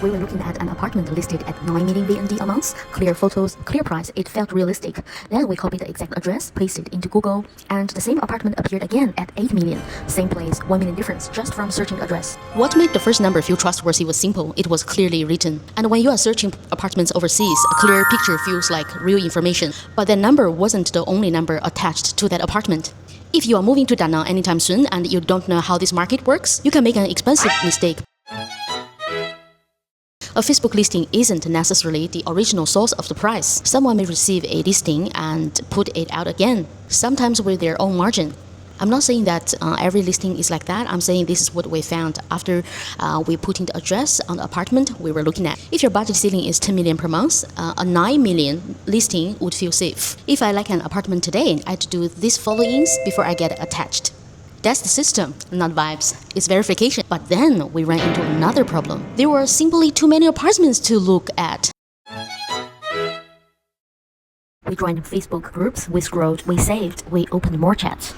We were looking at an apartment listed at 9 million VND a month, clear photos, clear price, it felt realistic. Then we copied the exact address, pasted it into Google, and the same apartment appeared again at 8 million. Same place, 1 million difference just from searching the address. What made the first number feel trustworthy was simple. It was clearly written. And when you are searching apartments overseas, a clear picture feels like real information. But that number wasn't the only number attached to that apartment. If you are moving to Da Nang anytime soon and you don't know how this market works, you can make an expensive mistake. A Facebook listing isn't necessarily the original source of the price. Someone may receive a listing and put it out again, sometimes with their own margin. I'm not saying that every listing is like that. I'm saying this is what we found after we put in the address on the apartment we were looking at. If your budget ceiling is 10 million per month, a 9 million listing would feel safe. If I like an apartment today, I'd do these followings before I get attached. That's the system, not vibes. It's verification. But then we ran into another problem. There were simply too many apartments to look at. We joined Facebook groups, we scrolled, we saved, we opened more chats.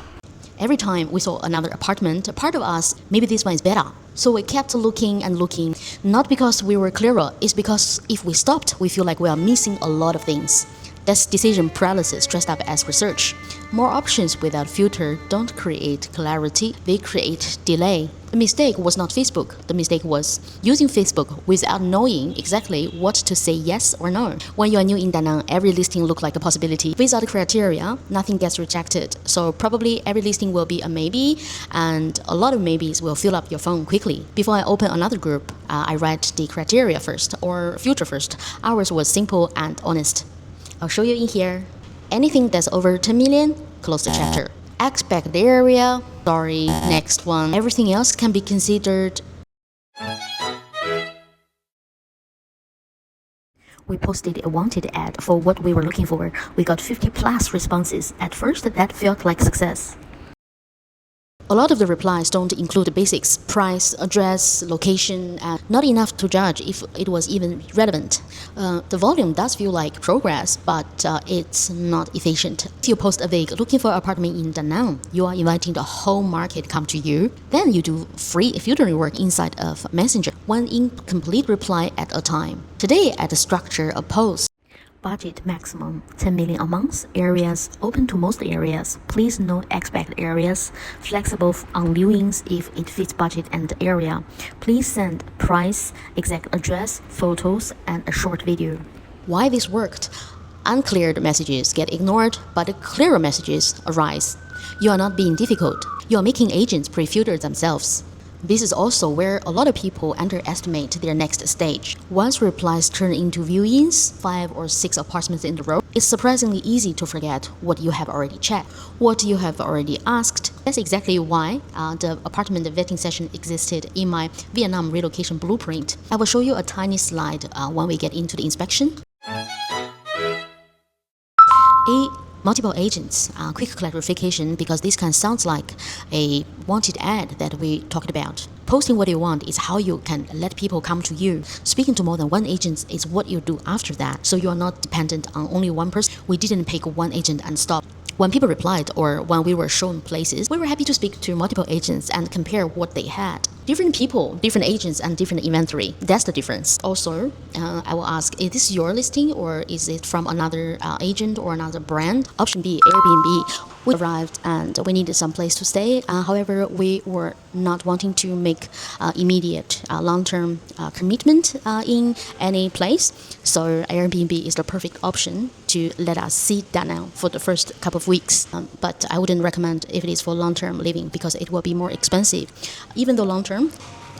Every time we saw another apartment, a part of us, maybe this one is better. So we kept looking and looking, not because we were clearer, it's because if we stopped, we feel like we are missing a lot of things. That's decision paralysis dressed up as research. More options without filter don't create clarity, they create delay. The mistake was not Facebook. The mistake was using Facebook without knowing exactly what to say yes or no. When you are new in Da Nang, every listing looks like a possibility. Without criteria, nothing gets rejected. So probably every listing will be a maybe, and a lot of maybes will fill up your phone quickly. Before I open another group, I read the criteria first or filter first. Ours was simple and honest. I'll show you in here. Anything that's over 10 million, close the chapter. Expect the area, sorry, next one. Everything else can be considered. We posted a wanted ad for what we were looking for. We got 50 plus responses. At first, that felt like success. A lot of the replies don't include the basics, price, address, location, and not enough to judge if it was even relevant. The volume does feel like progress, but it's not efficient. If you post a vague looking for an apartment in Da Nang, you are inviting the whole market come to you. Then you do free filtering work inside of Messenger, one incomplete reply at a time. Today, I structure a post. Budget maximum 10 million a month. Areas open to most areas. Please no expect areas. Flexible on viewings if it fits budget and area. Please send price, exact address, photos, and a short video. Why this worked? Unclear messages get ignored, but the clearer messages arise. You are not being difficult. You are making agents pre-filter themselves. This is also where a lot of people underestimate their next stage. Once replies turn into viewings, 5 or 6 apartments in a row, it's surprisingly easy to forget what you have already checked, what you have already asked. That's exactly why the apartment vetting session existed in my Vietnam relocation blueprint. I will show you a tiny slide when we get into the inspection. Multiple agents. Quick clarification, because this can sound like a wanted ad that we talked about. Posting what you want is how you can let people come to you. Speaking to more than one agent is what you do after that. So you are not dependent on only one person. We didn't pick one agent and stop. When people replied or when we were shown places, we were happy to speak to multiple agents and compare what they had. Different people, different agents, and different inventory. That's the difference. Also, I will ask, is this your listing or is it from another agent or another brand? Option B, Airbnb. We arrived and we needed some place to stay. However, we were not wanting to make immediate long-term commitment in any place. So Airbnb is the perfect option to let us see Da Nang for the first couple of weeks. But I wouldn't recommend if it is for long-term living because it will be more expensive. Even though long-term,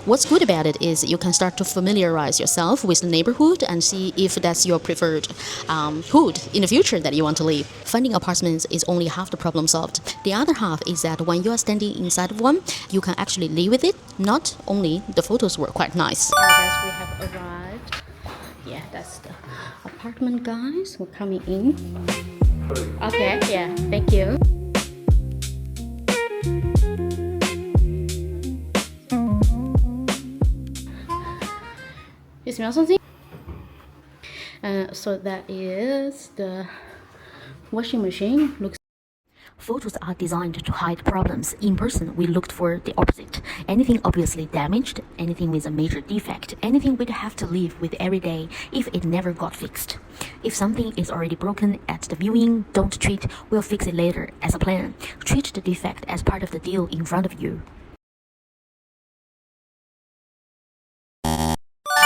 what's good about it is you can start to familiarize yourself with the neighborhood and see if that's your preferred hood in the future that you want to live. Finding apartments is only half the problem solved. The other half is that when you are standing inside of one, you can actually live with it. Not only the photos were quite nice. I guess we have arrived. Yeah, that's the apartment, guys. We're coming in. Okay, yeah, thank you. You smell something? So that is the washing machine. Looks Photos are designed to hide problems. In person, we looked for the opposite. Anything obviously damaged, anything with a major defect, anything we'd have to live with every day if it never got fixed. If something is already broken at the viewing, don't treat "we'll fix it later" as a plan. Treat the defect as part of the deal in front of you.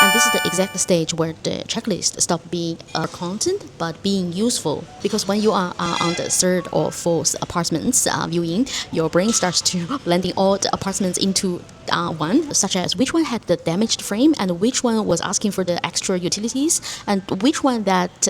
And this is the exact stage where the checklist stops being content but being useful. Because when you are on the third or fourth apartments viewing, your brain starts to blending all the apartments into one, such as which one had the damaged frame and which one was asking for the extra utilities and which one that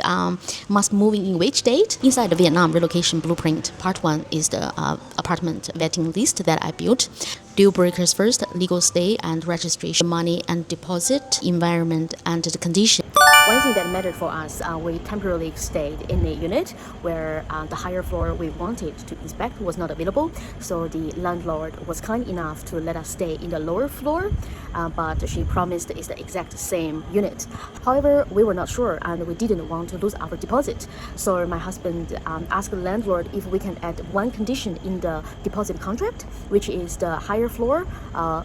must move in which date. Inside the Vietnam relocation blueprint, part 1 is the apartment vetting list that I built. Deal breakers first, legal stay and registration, money and deposit, environment and the condition. One thing that mattered for us, we temporarily stayed in a unit where the higher floor we wanted to inspect was not available. So the landlord was kind enough to let us stay in the lower floor, but she promised it's the exact same unit. However, we were not sure and we didn't want to lose our deposit. So my husband asked the landlord if we can add one condition in the deposit contract, which is the higher floor,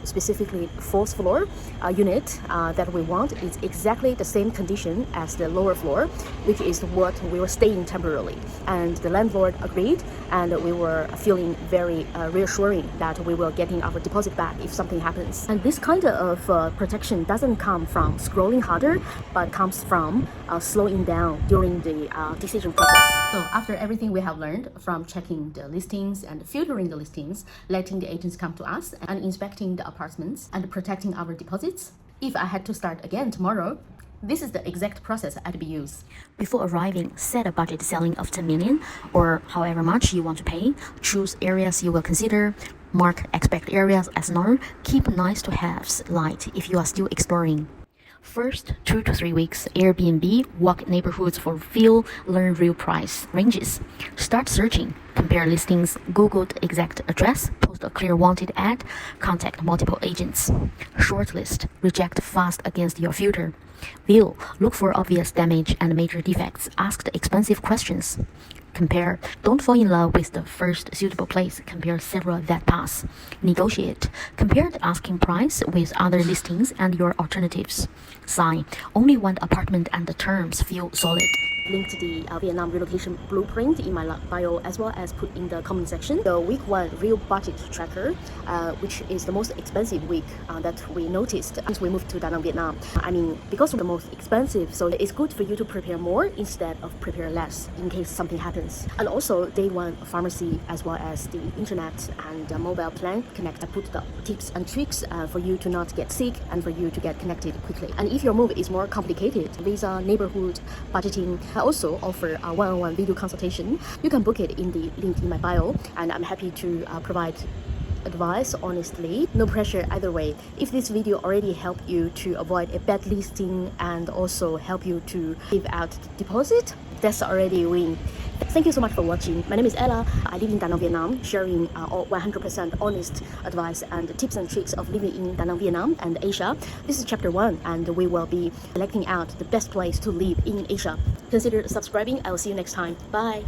specifically fourth floor unit that we want is exactly the same condition as the lower floor, which is what we were staying temporarily. And the landlord agreed, and we were feeling very reassuring that we were getting our deposit back if something happens. And this kind of protection doesn't come from scrolling harder, but comes from slowing down during the decision process. So after everything we have learned from checking the listings and filtering the listings, letting the agents come to us and inspecting the apartments and protecting our deposits, if I had to start again tomorrow, this is the exact process I'd use. Before arriving, set a budget selling of 10 million or however much you want to pay. Choose areas you will consider. Mark expect areas as none. Keep nice to haves light if you are still exploring. First 2 to 3 weeks, Airbnb, walk neighborhoods for feel, learn real price ranges. Start searching, compare listings, Google the exact address, post a clear wanted ad, contact multiple agents. Shortlist, reject fast against your filter. View, look for obvious damage and major defects, ask the expensive questions. Compare, don't fall in love with the first suitable place, compare several that pass. Negotiate, compare the asking price with other listings and your alternatives. Sign, only one apartment and the terms feel solid. Linked the Vietnam relocation blueprint in my bio as well as put in the comment section. The week 1 real budget tracker, which is the most expensive week that we noticed since we moved to Da Nang, Vietnam. I mean, because of the most expensive, so it's good for you to prepare more instead of prepare less in case something happens. And also day 1 pharmacy as well as the internet and mobile plan connect. I put the tips and tricks for you to not get sick and for you to get connected quickly. And if your move is more complicated, visa, neighborhood, budgeting, I also offer a one-on-one video consultation. You can book it in the link in my bio, and I'm happy to provide advice honestly. No pressure either way. If this video already helped you to avoid a bad listing and also help you to give out the deposit, that's already a win. Thank you so much for watching. My name is Ella. I live in Da Nang, Vietnam, sharing 100% honest advice and tips and tricks of living in Da Nang, Vietnam and Asia. This is chapter 1 and we will be selecting out the best place to live in Asia. Consider subscribing. I will see you next time. Bye.